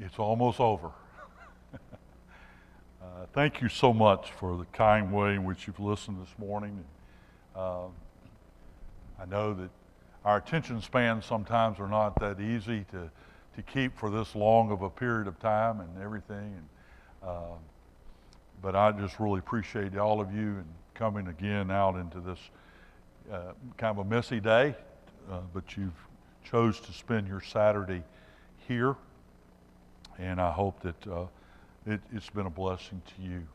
It's almost over. Thank you so much for the kind way in which you've listened this morning. Uh, I know that our attention spans sometimes are not that easy to keep for this long of a period of time and everything. Uh, but I just really appreciate all of you and coming again out into this kind of a messy day, but you've chose to spend your Saturday here, and I hope that it's been a blessing to you.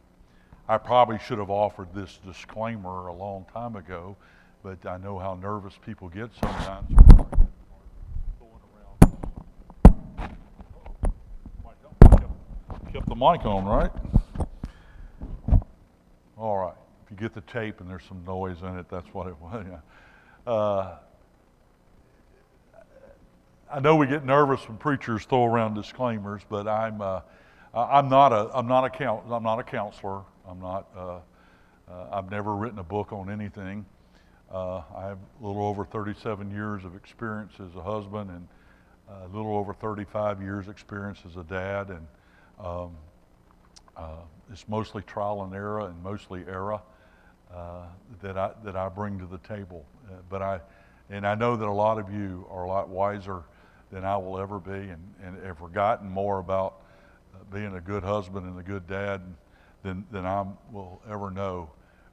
I probably should have offered this disclaimer a long time ago, but I know how nervous people get sometimes. Kept the mic on, right? All right. If you get the tape and there's some noise in it, that's what it was. I know we get nervous when preachers throw around disclaimers, but I'm not a counselor. I've never written a book on anything. I have a little over 37 years of experience as a husband and a little over 35 years experience as a dad, and it's mostly trial and error and mostly error that I bring to the table. But I know that a lot of you are a lot wiser than I will ever be, and have forgotten more about being a good husband and a good dad than I will ever know.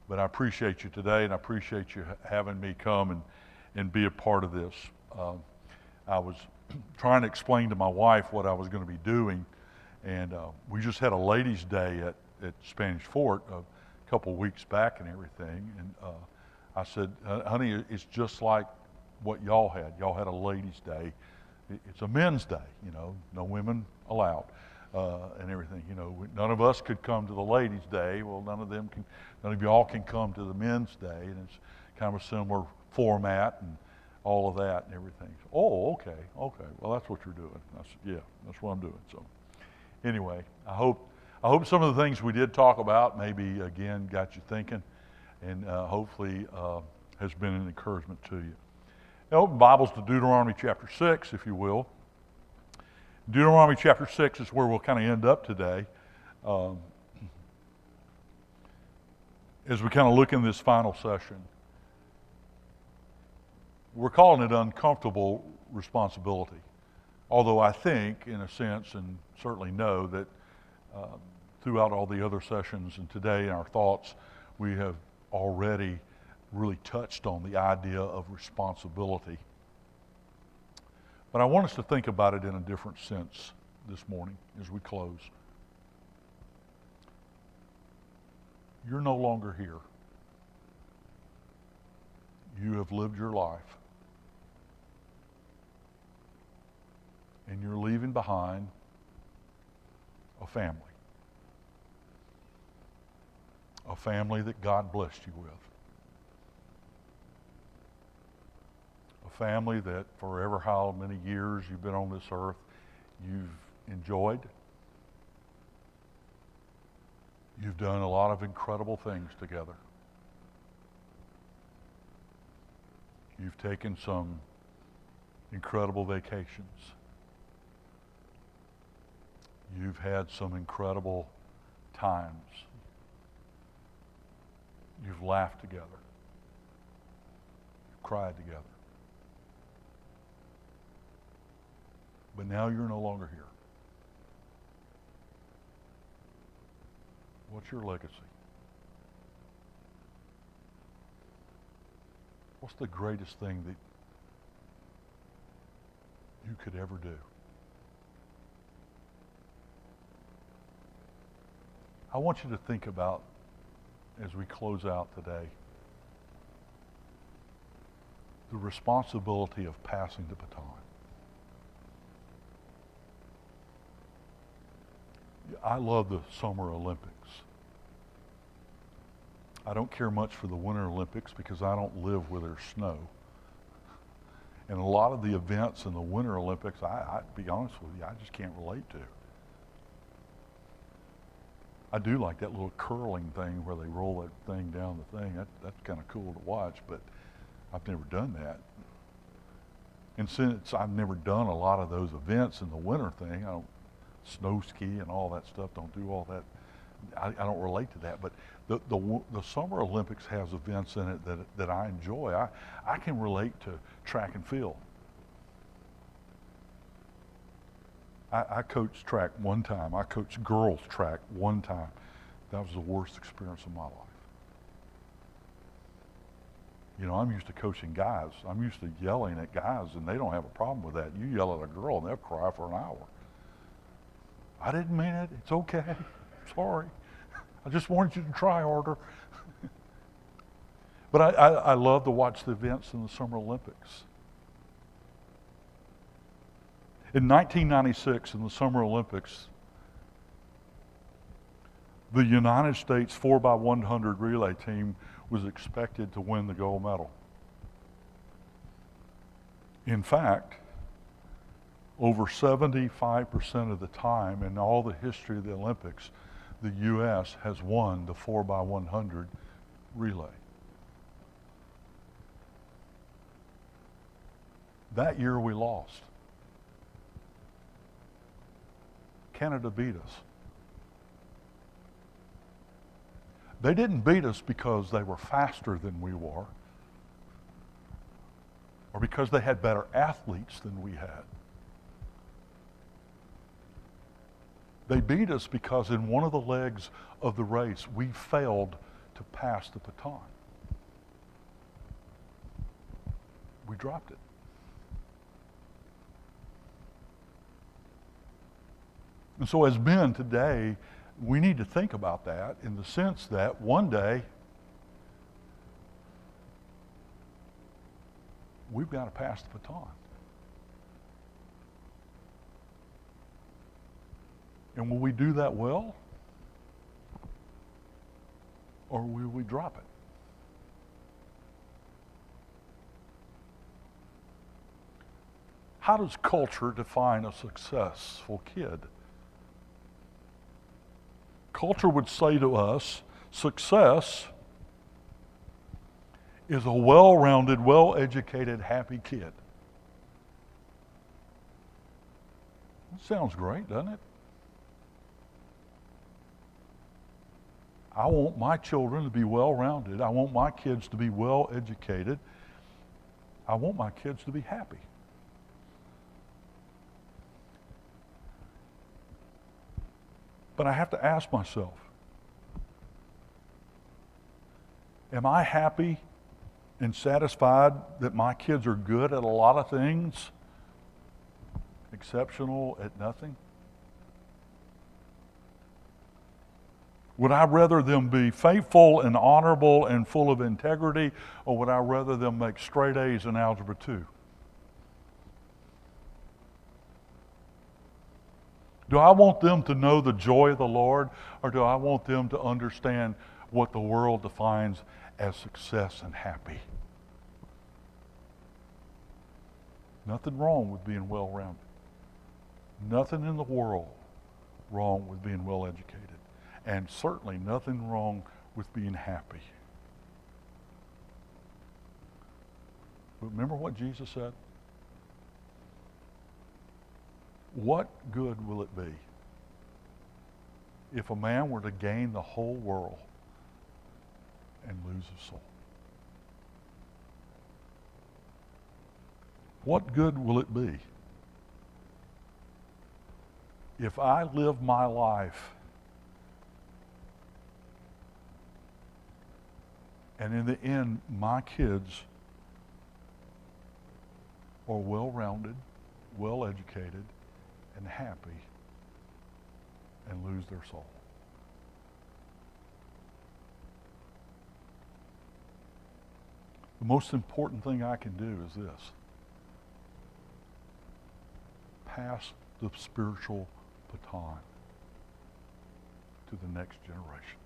But I appreciate you today, and I appreciate you having me come and be a part of this. I was trying to explain to my wife what I was going to be doing, and we just had a ladies' day at Spanish Fort a couple of weeks back and everything. And I said, honey, it's just like what y'all had. Y'all had a ladies' day. It's a men's day, no women allowed. And everything, none of us could come to the ladies' day. Well, none of y'all can come to the men's day, and it's kind of a similar format and all of that and everything. So, oh, okay. Well, that's what you're doing. I said, yeah, that's what I'm doing. So, anyway, I hope some of the things we did talk about maybe again got you thinking, and hopefully has been an encouragement to you. Now, open Bibles to Deuteronomy chapter 6, if you will. Deuteronomy chapter 6 is where we'll kind of end up today. As we kind of look in this final session. We're calling it uncomfortable responsibility. Although I think, in a sense, and certainly know that throughout all the other sessions and today in our thoughts, we have already really touched on the idea of responsibility. But I want us to think about it in a different sense this morning as we close. You're no longer here. You have lived your life. And you're leaving behind a family. A family that God blessed you with. A family that for ever how many years you've been on this earth, you've enjoyed. You've done a lot of incredible things together. You've taken some incredible vacations. You've had some incredible times. You've laughed together. You've cried together. But now you're no longer here. What's your legacy? What's the greatest thing that you could ever do? I want you to think about, as we close out today, the responsibility of passing the baton. I love the Summer Olympics. I don't care much for the Winter Olympics because I don't live where there's snow. And a lot of the events in the Winter Olympics, I be honest with you, I just can't relate to. I do like that little curling thing where they roll that thing down the thing. That's kind of cool to watch, but I've never done that. And since I've never done a lot of those events in the winter thing, I don't snow ski and all that stuff. Don't do all that. I don't relate to that. But the Summer Olympics has events in it that I enjoy. I can relate to track and field. I coached track one time. I coached girls track one time. That was the worst experience of my life. You know, I'm used to coaching guys. I'm used to yelling at guys, and they don't have a problem with that. You yell at a girl, and they'll cry for an hour. I didn't mean it. It's okay. Sorry. I just wanted you to try harder. But I love to watch the events in the Summer Olympics. In 1996, in the Summer Olympics, the United States 4x100 relay team was expected to win the gold medal. In fact, over 75% of the time in all the history of the Olympics, the U.S. has won the 4x100 relay. That year we lost. Canada beat us. They didn't beat us because they were faster than we were, or because they had better athletes than we had. They beat us because in one of the legs of the race, we failed to pass the baton. We dropped it. And so as men today, we need to think about that in the sense that one day we've got to pass the baton. And will we do that well? Or will we drop it? How does culture define a successful kid? Culture would say to us, success is a well-rounded, well-educated, happy kid. That sounds great, doesn't it? I want my children to be well-rounded. I want my kids to be well-educated. I want my kids to be happy. But I have to ask myself, am I happy and satisfied that my kids are good at a lot of things, exceptional at nothing? Would I rather them be faithful and honorable and full of integrity, or would I rather them make straight A's in Algebra 2? Do I want them to know the joy of the Lord, or do I want them to understand what the world defines as success and happy? Nothing wrong with being well-rounded. Nothing in the world wrong with being well-educated. And certainly nothing wrong with being happy. But remember what Jesus said? What good will it be if a man were to gain the whole world and lose his soul? What good will it be if I live my life and in the end my kids are well-rounded, well-educated, and happy, and lose their soul? The most important thing I can do is this: pass the spiritual baton to the next generation.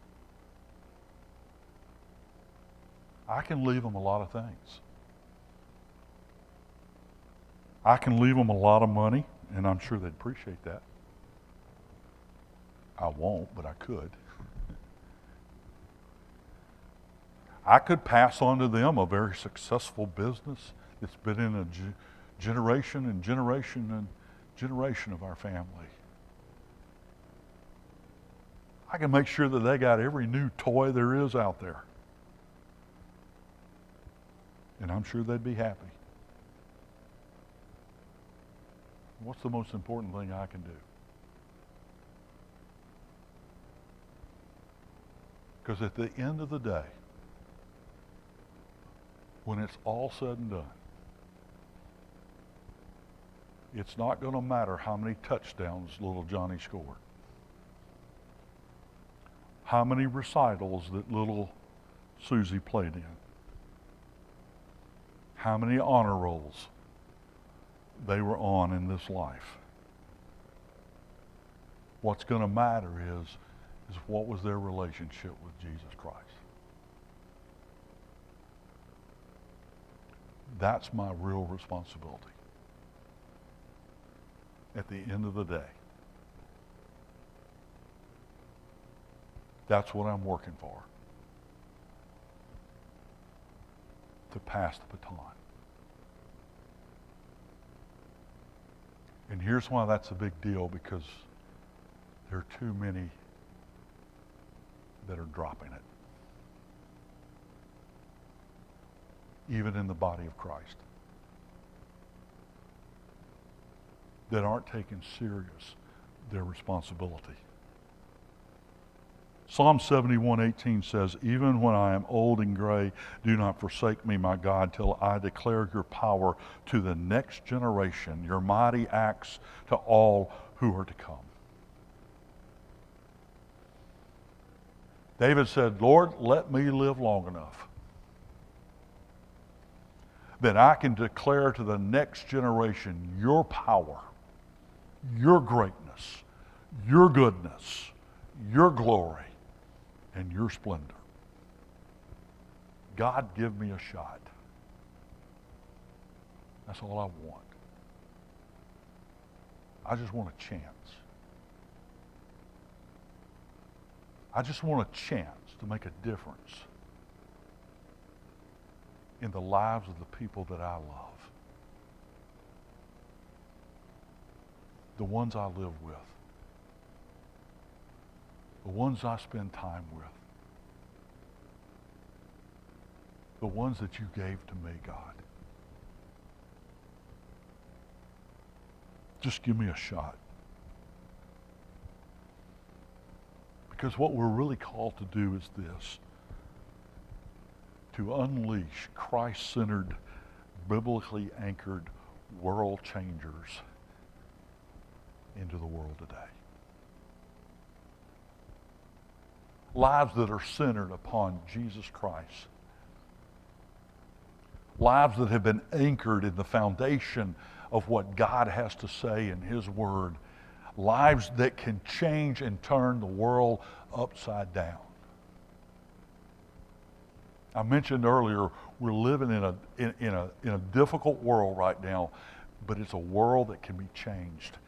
I can leave them a lot of things. I can leave them a lot of money, and I'm sure they'd appreciate that. I won't, but I could. I could pass on to them a very successful business that's been in a generation and generation and generation of our family. I can make sure that they got every new toy there is out there. And I'm sure they'd be happy. What's the most important thing I can do? Because at the end of the day, when it's all said and done, it's not going to matter how many touchdowns little Johnny scored, how many recitals that little Susie played in, how many honor rolls they were on in this life. What's going to matter is what was their relationship with Jesus Christ. That's my real responsibility at the end of the day. That's what I'm working for. To pass the baton. And here's why that's a big deal, because there are too many that are dropping it. Even in the body of Christ. That aren't taking serious their responsibility. Psalm 71:18 says, even when I am old and gray, do not forsake me, my God, till I declare your power to the next generation, your mighty acts to all who are to come. David said, Lord, let me live long enough that I can declare to the next generation your power, your greatness, your goodness, your glory, and your splendor. God, give me a shot. That's all I want. I just want a chance. I just want a chance to make a difference in the lives of the people that I love. The ones I live with. The ones I spend time with. The ones that you gave to me, God. Just give me a shot. Because what we're really called to do is this: to unleash Christ-centered, biblically anchored world changers into the world today. Lives that are centered upon Jesus Christ. Lives that have been anchored in the foundation of what God has to say in His Word. Lives that can change and turn the world upside down. I mentioned earlier, we're living in a difficult world right now, but it's a world that can be changed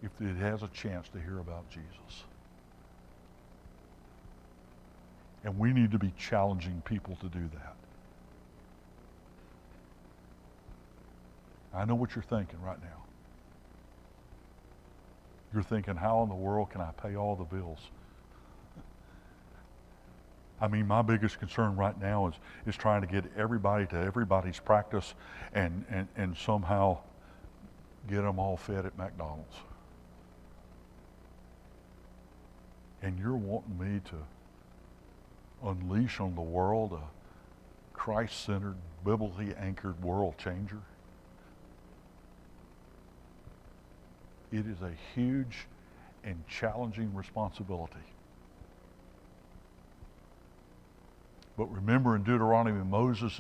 if it has a chance to hear about Jesus. And we need to be challenging people to do that. I know what you're thinking right now. You're thinking, how in the world can I pay all the bills? I mean, my biggest concern right now is trying to get everybody to everybody's practice and somehow get them all fed at McDonald's. And you're wanting me to unleash on the world a Christ-centered, biblically anchored world changer? It is a huge and challenging responsibility. But remember, in Deuteronomy, Moses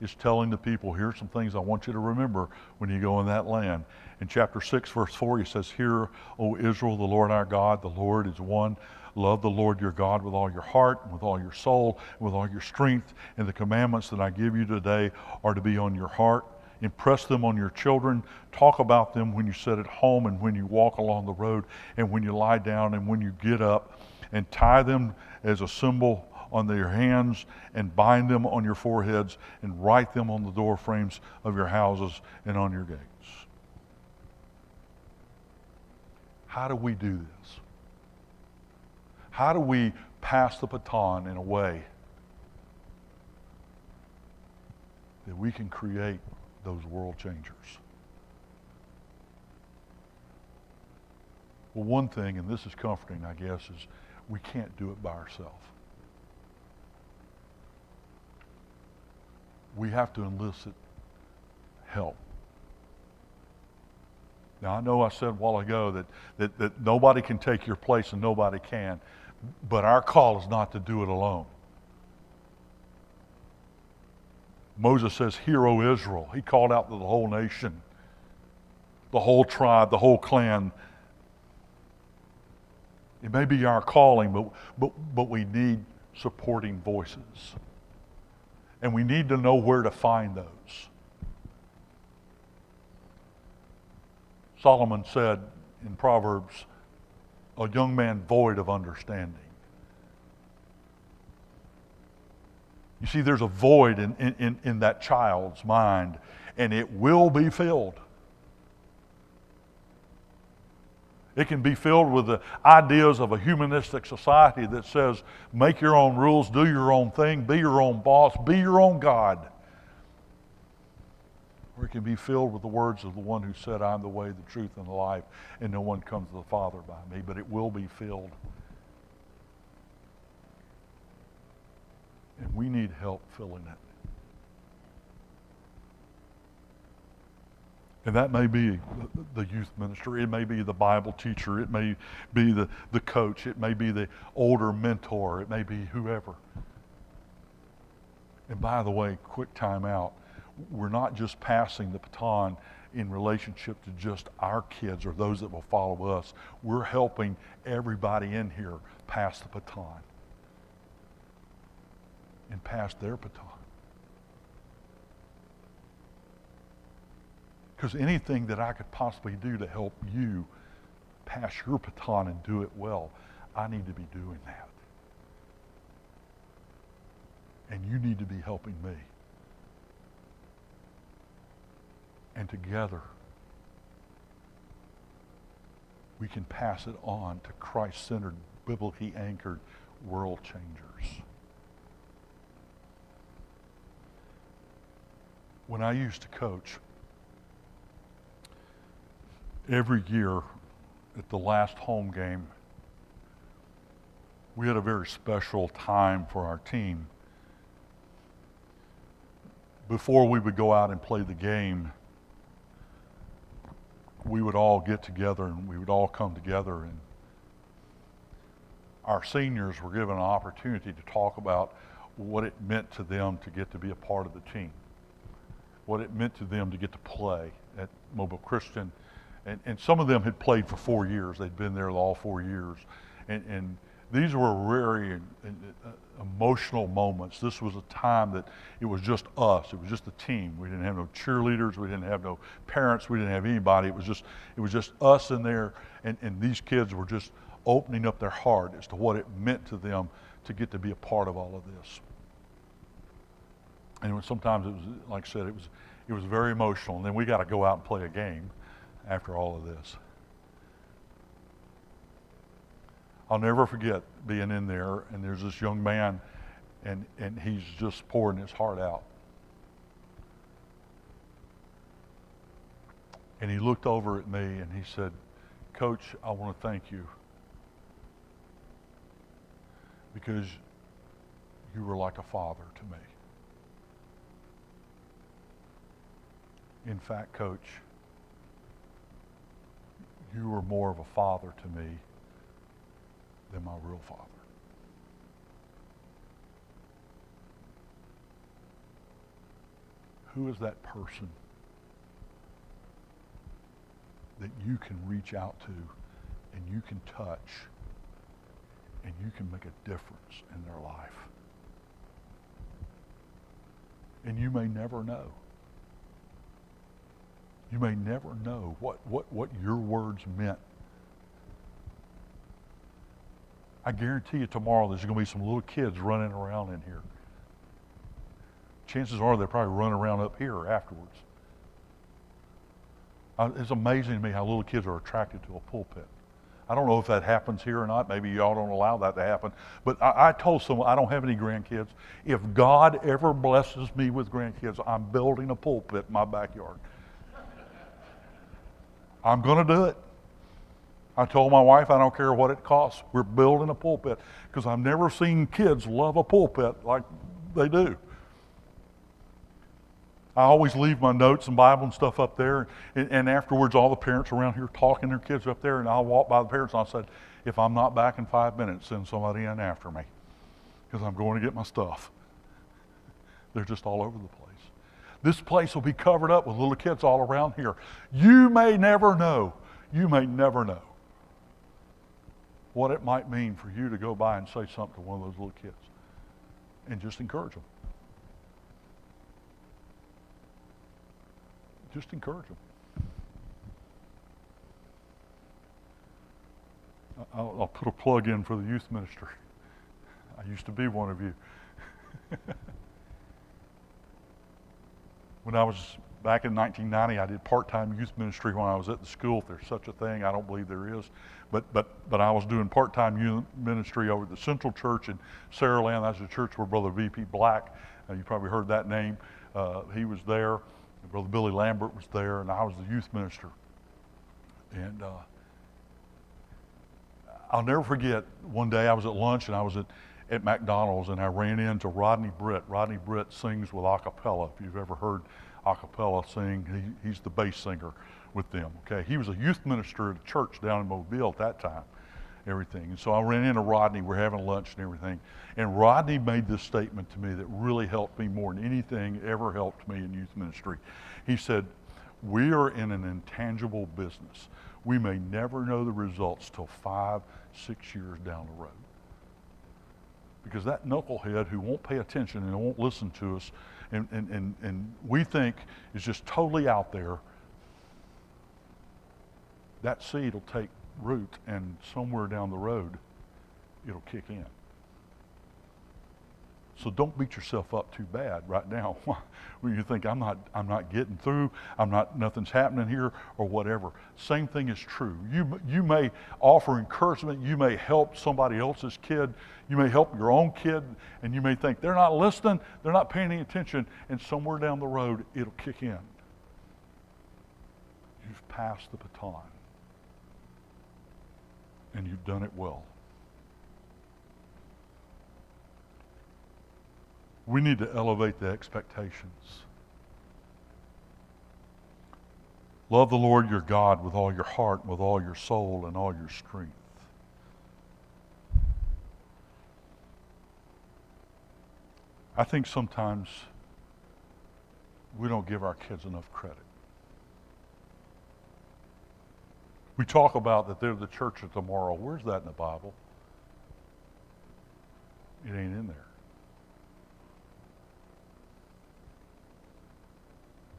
is telling the people, here's some things I want you to remember when you go in that land. In chapter 6, verse 4, he says, Hear, O Israel, the Lord our God, the Lord is one. Love the Lord your God with all your heart, and with all your soul, and with all your strength. And the commandments that I give you today are to be on your heart. Impress them on your children. Talk about them when you sit at home and when you walk along the road and when you lie down and when you get up. And tie them as a symbol on their hands and bind them on your foreheads and write them on the door frames of your houses and on your gates. How do we do this? How do we pass the baton in a way that we can create those world changers? Well, one thing, and this is comforting, I guess, is we can't do it by ourselves. We have to enlist help. Now, I know I said a while ago that nobody can take your place and nobody can, but our call is not to do it alone. Moses says, "Hear, O Israel." He called out to the whole nation, the whole tribe, the whole clan. It may be our calling, but we need supporting voices. And we need to know where to find those. Solomon said in Proverbs, "A young man void of understanding." You see, there's a void in that child's mind, and it will be filled. It can be filled with the ideas of a humanistic society that says, make your own rules, do your own thing, be your own boss, be your own God. Or it can be filled with the words of the one who said, "I'm the way, the truth, and the life, and no one comes to the Father by me." But it will be filled. And we need help filling it. And that may be the youth minister, it may be the Bible teacher, it may be the coach, it may be the older mentor, it may be whoever. And by the way, quick time out, we're not just passing the baton in relationship to just our kids or those that will follow us. We're helping everybody in here pass the baton and pass their baton. Because anything that I could possibly do to help you pass your baton and do it well, I need to be doing that. And you need to be helping me. And together, we can pass it on to Christ-centered, biblically anchored world changers. When I used to coach, every year at the last home game, we had a very special time for our team. Before we would go out and play the game, we would all get together and we would all come together, and our seniors were given an opportunity to talk about what it meant to them to get to be a part of the team, what it meant to them to get to play at Mobile Christian. And some of them had played for 4 years. They'd been there all 4 years. And these were very emotional moments. This was a time that it was just us. It was just the team. We didn't have no cheerleaders. We didn't have no parents. We didn't have anybody. It was just us in there. And these kids were just opening up their heart as to what it meant to them to get to be a part of all of this. And sometimes it was, like I said, it was very emotional. And then we got to go out and play a game after all of this. I'll never forget being in there, and there's this young man, and he's just pouring his heart out. And he looked over at me and he said, "Coach, I want to thank you because you were like a father to me. In fact, Coach, you were more of a father to me than my real father." Who is that person that you can reach out to and you can touch and you can make a difference in their life? And you may never know. You may never know what your words meant. I guarantee you tomorrow there's going to be some little kids running around in here. Chances are they'll probably run around up here afterwards. It's amazing to me how little kids are attracted to a pulpit. I don't know if that happens here or not. Maybe y'all don't allow that to happen. But I told someone, I don't have any grandkids. If God ever blesses me with grandkids, I'm building a pulpit in my backyard. I'm going to do it. I told my wife, I don't care what it costs. We're building a pulpit, because I've never seen kids love a pulpit like they do. I always leave my notes and Bible and stuff up there, and afterwards all the parents around here talking their kids up there, and I'll walk by the parents and I'll say, if I'm not back in 5 minutes, send somebody in after me, because I'm going to get my stuff. They're just all over the place. This place will be covered up with little kids all around here. You may never know what it might mean for you to go by and say something to one of those little kids and just encourage them. Just encourage them. I'll put a plug in for the youth ministry. I used to be one of you. When I was back in 1990, I did part-time youth ministry when I was at the school, if there's such a thing. I don't believe there is. But I was doing part-time youth ministry over at the Central Church in Saraland. That's the church where Brother V.P. Black, you probably heard that name, he was there. Brother Billy Lambert was there, and I was the youth minister. And I'll never forget, one day I was at lunch and I was at McDonald's, and I ran into Rodney Britt. Rodney Britt sings with a cappella. If you've ever heard a cappella sing, he's the bass singer with them. Okay, he was a youth minister at a church down in Mobile at that time. Everything. And so I ran into Rodney. We're having lunch and everything. And Rodney made this statement to me that really helped me more than anything ever helped me in youth ministry. He said, we are in an intangible business. We may never know the results till 5, 6 years down the road. Because that knucklehead who won't pay attention and won't listen to us and we think is just totally out there, that seed will take root, and somewhere down the road it'll kick in. So don't beat yourself up too bad right now when you think I'm not getting through, nothing's happening here or whatever. Same thing is true. You may offer encouragement, you may help somebody else's kid, you may help your own kid, and you may think they're not listening, they're not paying any attention, and somewhere down the road it'll kick in. You've passed the baton. And you've done it well. We need to elevate the expectations. Love the Lord your God with all your heart, with all your soul, and all your strength. I think sometimes we don't give our kids enough credit. We talk about that they're the church of tomorrow. Where's that in the Bible? It ain't in there.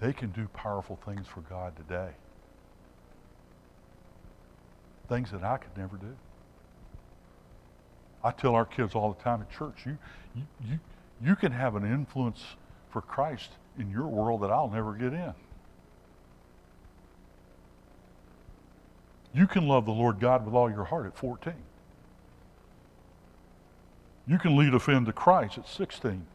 They can do powerful things for God today. Things that I could never do. I tell our kids all the time at church, you can have an influence for Christ in your world that I'll never get in. You can love the Lord God with all your heart at 14. You can lead a friend to Christ at 16.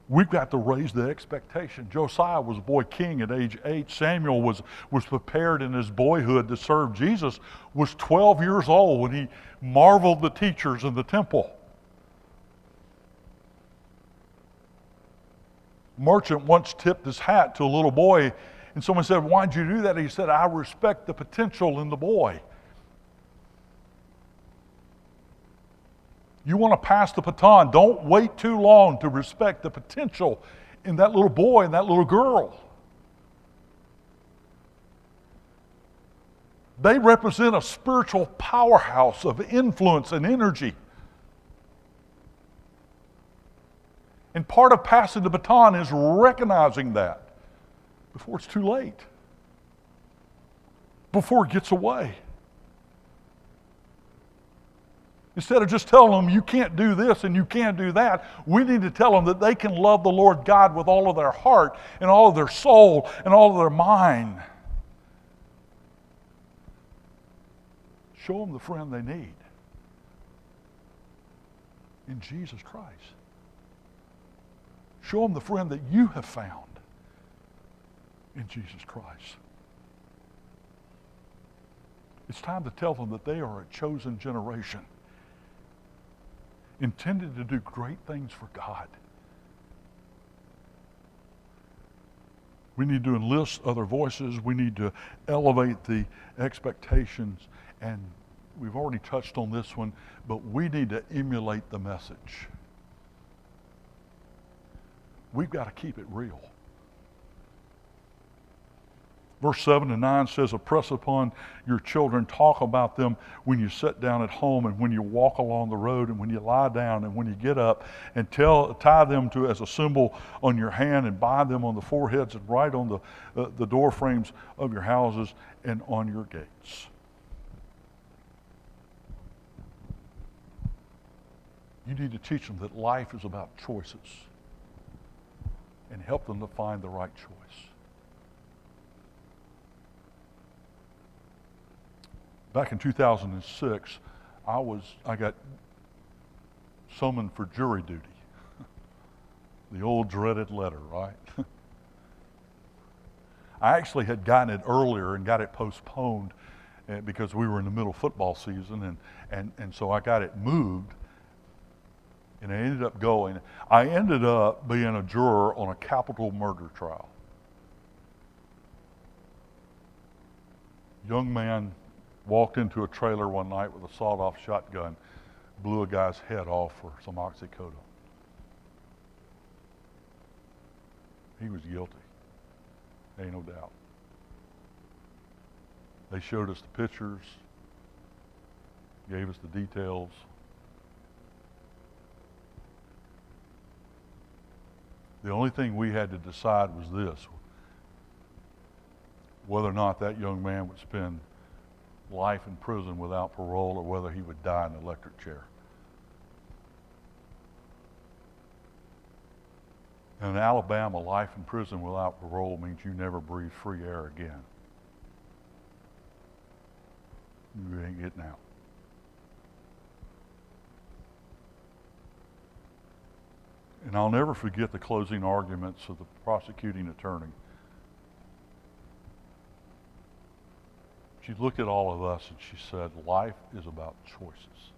We've got to raise the expectation. Josiah was a boy king at age 8. Samuel was prepared in his boyhood to serve Jesus, was 12 years old when he marveled the teachers in the temple. Merchant once tipped his hat to a little boy, and someone said, why'd you do that? He said, I respect the potential in the boy. You want to pass the baton. Don't wait too long to respect the potential in that little boy and that little girl. They represent a spiritual powerhouse of influence and energy. And part of passing the baton is recognizing that before it's too late, before it gets away. Instead of just telling them you can't do this and you can't do that, we need to tell them that they can love the Lord God with all of their heart and all of their soul and all of their mind. Show them the friend they need in Jesus Christ. Show them the friend that you have found in Jesus Christ. It's time to tell them that they are a chosen generation, intended to do great things for God. We need to enlist other voices. We need to elevate the expectations. And we've already touched on this one, but we need to emulate the message. We've got to keep it real. Verse 7 and 9 says, impress upon your children, talk about them when you sit down at home and when you walk along the road and when you lie down and when you get up, and tie them to as a symbol on your hand and bind them on the foreheads and write on the door frames of your houses and on your gates. You need to teach them that life is about choices and help them to find the right choice. Back in 2006, I got summoned for jury duty. The old dreaded letter, right? I actually had gotten it earlier and got it postponed because we were in the middle of football season, and so I got it moved, and I ended up going. I ended up being a juror on a capital murder trial. Young man walked into a trailer one night with a sawed-off shotgun, blew a guy's head off for some oxycodone. He was guilty. Ain't no doubt. They showed us the pictures, gave us the details. The only thing we had to decide was this: whether or not that young man would spend life in prison without parole, or whether he would die in an electric chair. In Alabama, life in prison without parole means you never breathe free air again. You ain't getting out. And I'll never forget the closing arguments of the prosecuting attorney. She looked at all of us and she said, life is about choices.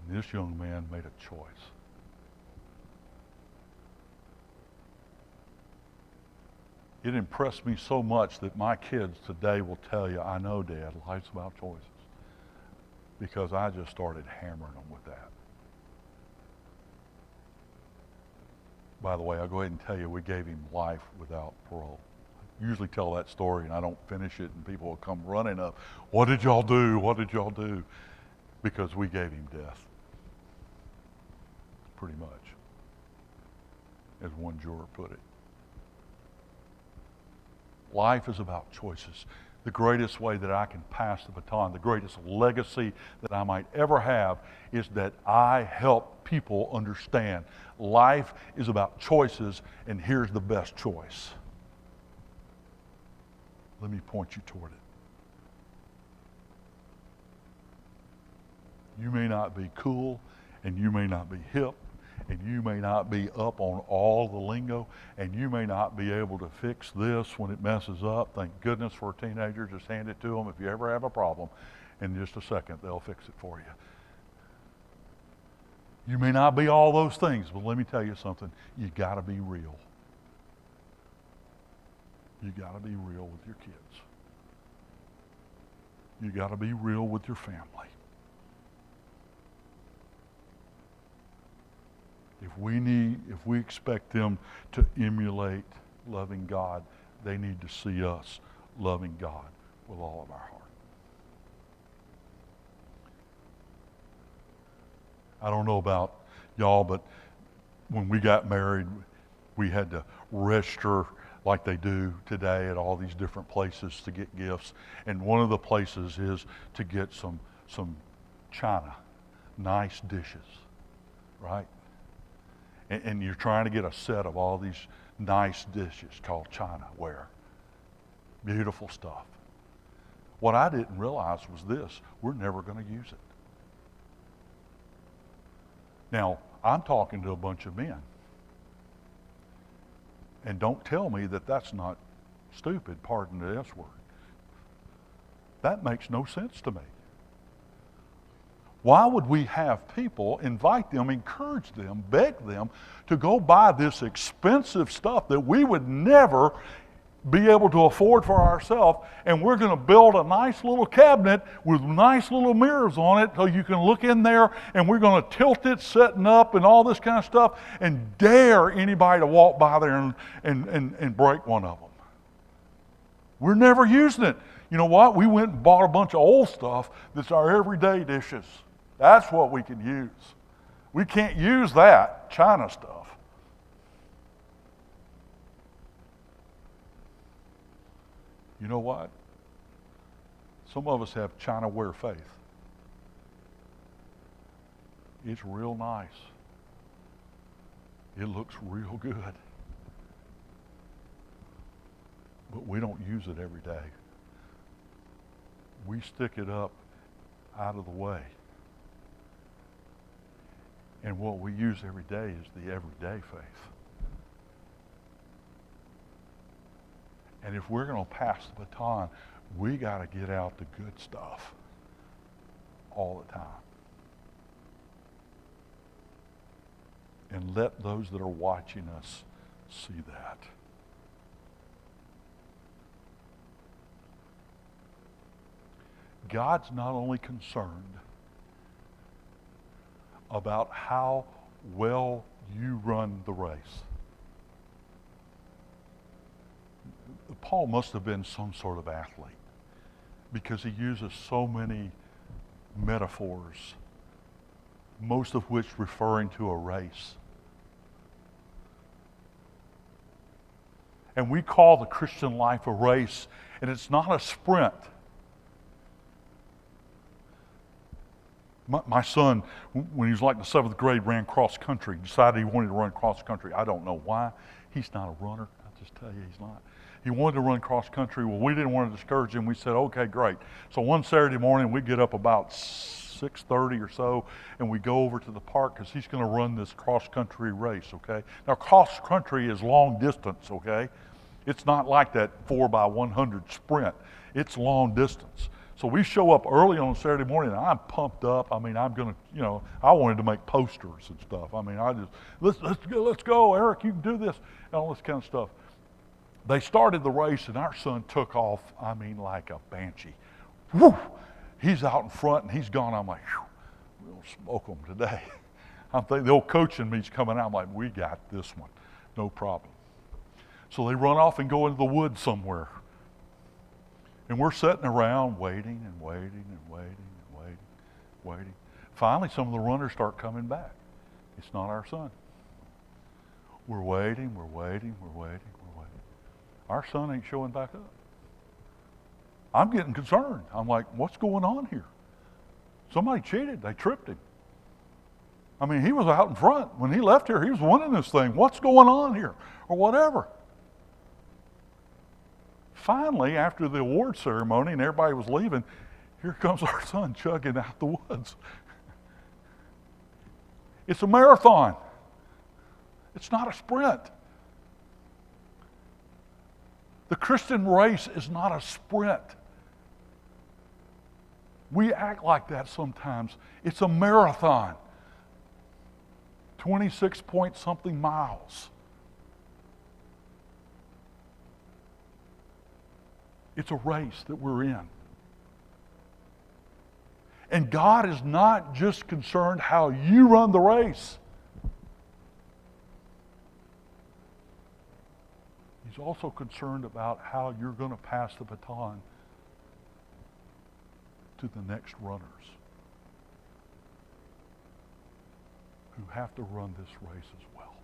And this young man made a choice. It impressed me so much that my kids today will tell you, I know, Dad, life's about choices. Because I just started hammering them with that. By the way, I'll go ahead and tell you, we gave him life without parole. I usually tell that story and I don't finish it, and people will come running up. What did y'all do? What did y'all do? Because we gave him death. Pretty much. As one juror put it. Life is about choices. The greatest way that I can pass the baton, the greatest legacy that I might ever have, is that I help people understand life is about choices, and here's the best choice. Let me point you toward it. You may not be cool, and you may not be hip, and you may not be up on all the lingo, and you may not be able to fix this when it messes up. Thank goodness for a teenager. Just hand it to them. If you ever have a problem, in just a second, they'll fix it for you. You may not be all those things, but let me tell you something. You got to be real. You got to be real with your kids. You got to be real with your family. If we expect them to emulate loving God, they need to see us loving God with all of our heart. I don't know about y'all, but when we got married, we had to register like they do today at all these different places to get gifts. And one of the places is to get some china, nice dishes, right? And you're trying to get a set of all these nice dishes called chinaware. Beautiful stuff. What I didn't realize was this: we're never going to use it. Now, I'm talking to a bunch of men. And don't tell me that that's not stupid, pardon the S word. That makes no sense to me. Why would we have people, invite them, encourage them, beg them to go buy this expensive stuff that we would never be able to afford for ourselves, and we're going to build a nice little cabinet with nice little mirrors on it so you can look in there, and we're going to tilt it setting up and all this kind of stuff, and dare anybody to walk by there and break one of them. We're never using it. You know what? We went and bought a bunch of old stuff that's our everyday dishes. That's what we can use. We can't use that China stuff. You know what? Some of us have China-ware faith. It's real nice. It looks real good. But we don't use it every day. We stick it up out of the way. And what we use every day is the everyday faith. And if we're going to pass the baton, we got to get out the good stuff all the time. And let those that are watching us see that. God's not only concerned about how well you run the race. Paul must have been some sort of athlete because he uses so many metaphors, most of which referring to a race. And we call the Christian life a race, and it's not a sprint. My son, when he was like in the 7th grade, ran cross country, decided he wanted to run cross country. I don't know why. He's not a runner. I'll just tell you, he's not. He wanted to run cross country. Well, we didn't want to discourage him. We said, okay, great. So one Saturday morning, we get up about 6:30 or so, and we go over to the park because he's going to run this cross country race, okay? Now, cross country is long distance, okay? It's not like that 4x100 sprint. It's long distance. So we show up early on Saturday morning, and I'm pumped up. I mean, I'm going to, I wanted to make posters and stuff. I mean, let's go, Eric, you can do this, and all this kind of stuff. They started the race, and our son took off, I mean, like a banshee. Woo! He's out in front, and he's gone. I'm like, we'll smoke them today. I'm thinking the old coaching me's coming out. I'm like, we got this one, no problem. So they run off and go into the woods somewhere. And we're sitting around waiting and waiting and waiting and waiting, waiting. Finally, some of the runners start coming back. It's not our son. We're waiting, we're waiting, we're waiting, we're waiting. Our son ain't showing back up. I'm getting concerned. I'm like, what's going on here? Somebody cheated. They tripped him. I mean, he was out in front. When he left here, he was winning this thing. What's going on here? Or whatever. Finally, after the award ceremony and everybody was leaving, here comes our son chugging out the woods. It's a marathon. It's not a sprint. The Christian race is not a sprint. We act like that sometimes. It's a marathon. 26 point something miles. It's a race that we're in. And God is not just concerned how you run the race. He's also concerned about how you're going to pass the baton to the next runners who have to run this race as well.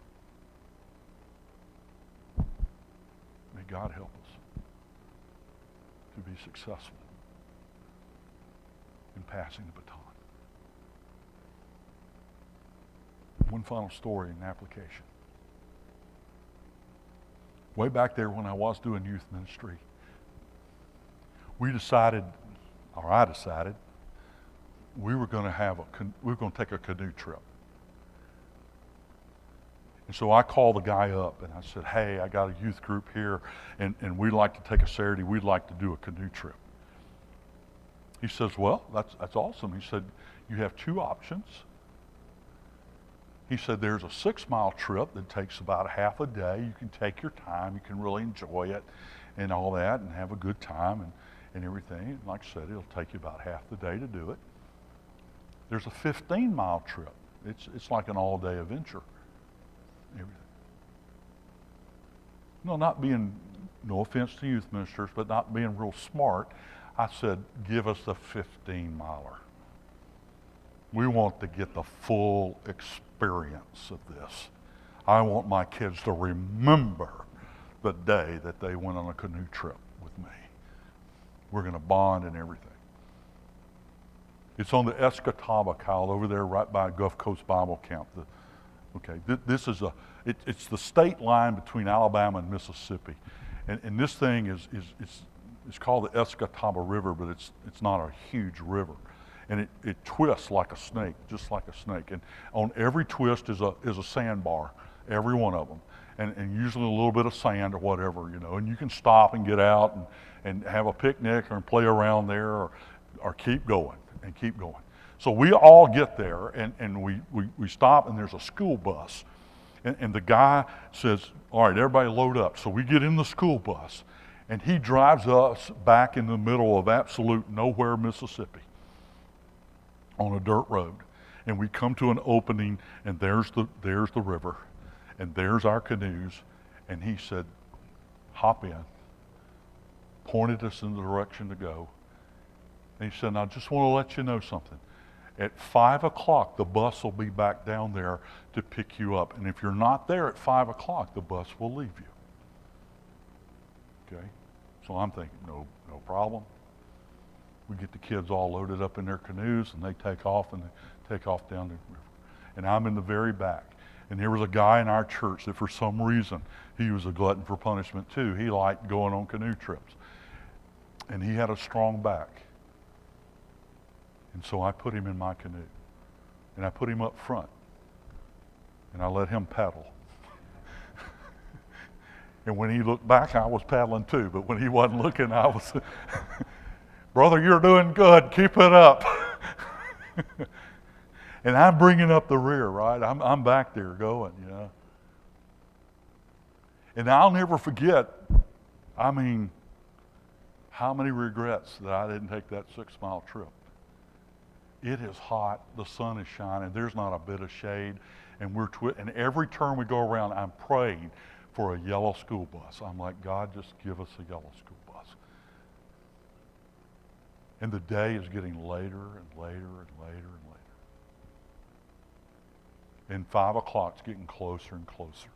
May God help us to be successful in passing the baton. One final story and application. Way back there when I was doing youth ministry, we decided, or I decided, we were going to take a canoe trip. And so I called the guy up and I said, hey, I got a youth group here and we'd like to take a Saturday, we'd like to do a canoe trip. He says, well, that's awesome. He said, you have two options. He said, there's a 6-mile trip that takes about a half a day. You can take your time, you can really enjoy it and all that and have a good time and everything. And like I said, it'll take you about half the day to do it. There's a 15-mile trip. It's like an all-day adventure. Everything. No offense to youth ministers, but not being real smart, I said, give us the 15-miler. We want to get the full experience of this. I want my kids to remember the day that they went on a canoe trip with me. We're going to bond and everything. It's on the Escataba, Kyle, over there right by Gulf Coast Bible Camp. This is it's the state line between Alabama and Mississippi. And this thing it's called the Escataba River, but it's not a huge river. And it twists like a snake, just like a snake. And on every twist is a sandbar, every one of them. And usually a little bit of sand or whatever, and you can stop and get out and have a picnic or play around there or keep going and keep going. So we all get there and we stop and there's a school bus. And the guy says, all right, everybody load up. So we get in the school bus and he drives us back in the middle of absolute nowhere, Mississippi on a dirt road. And we come to an opening and there's the river and there's our canoes. And he said, hop in, pointed us in the direction to go. And he said, now I just want to let you know something. At 5 o'clock, the bus will be back down there to pick you up. And if you're not there at 5 o'clock, the bus will leave you. Okay? So I'm thinking, no problem. We get the kids all loaded up in their canoes and they take off down the river. And I'm in the very back. And there was a guy in our church that for some reason, he was a glutton for punishment too. He liked going on canoe trips. And he had a strong back. And so I put him in my canoe. And I put him up front. And I let him paddle. And when he looked back, I was paddling too. But when he wasn't looking, I was, brother, you're doing good. Keep it up. And I'm bringing up the rear, right? I'm back there going, And I'll never forget, how many regrets that I didn't take that 6-mile trip. It is hot, the sun is shining, there's not a bit of shade, and and every turn we go around, I'm praying for a yellow school bus. I'm like, God, just give us a yellow school bus. And the day is getting later and later and later and later. And 5 o'clock's getting closer and closer.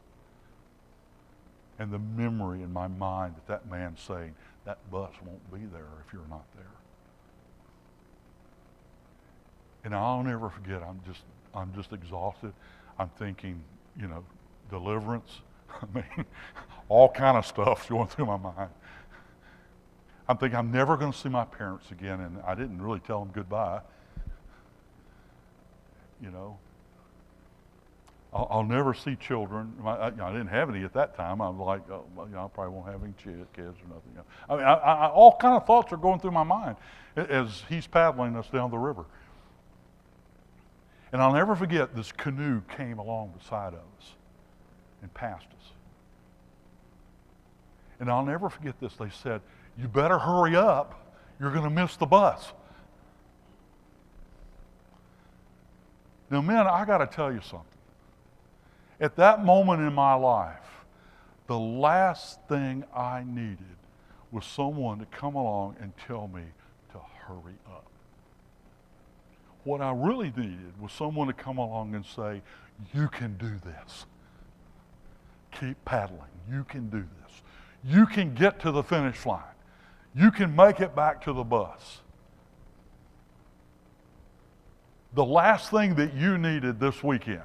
And the memory in my mind that man's saying, that bus won't be there if you're not there. And I'll never forget, I'm just exhausted. I'm thinking, deliverance. I mean, all kind of stuff's going through my mind. I'm thinking I'm never going to see my parents again, and I didn't really tell them goodbye. I'll never see children. I didn't have any at that time. I'm like, I probably won't have any kids or nothing else. I mean, all kind of thoughts are going through my mind as he's paddling us down the river. And I'll never forget, this canoe came along beside of us and passed us. And I'll never forget this. They said, you better hurry up. You're going to miss the bus. Now, men, I got to tell you something. At that moment in my life, the last thing I needed was someone to come along and tell me to hurry up. What I really needed was someone to come along and say, you can do this. Keep paddling. You can do this. You can get to the finish line. You can make it back to the bus. The last thing that you needed this weekend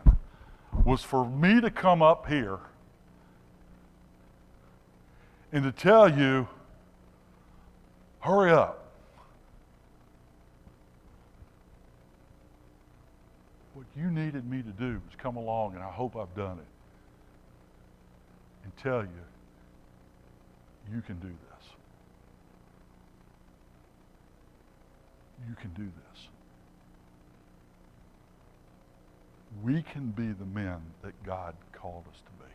was for me to come up here and to tell you, Hurry up. What you needed me to do was come along, and I hope I've done it, and tell you, you can do this. You can do this. We can be the men that God called us to be.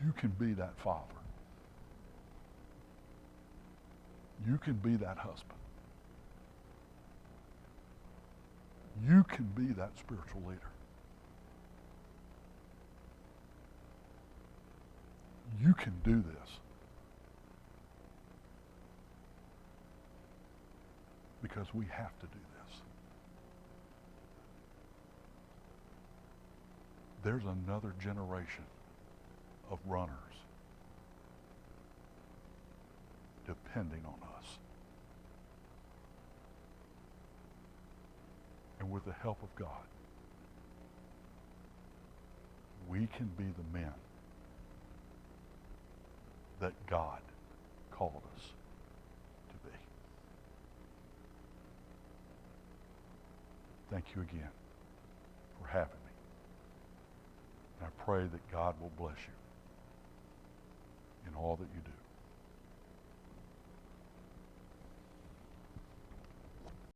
You can be that father. You can be that husband. You can be that spiritual leader. You can do this. Because we have to do this. There's another generation of runners depending on us. And with the help of God, we can be the men that God called us to be. Thank you again for having me. And I pray that God will bless you in all that you do.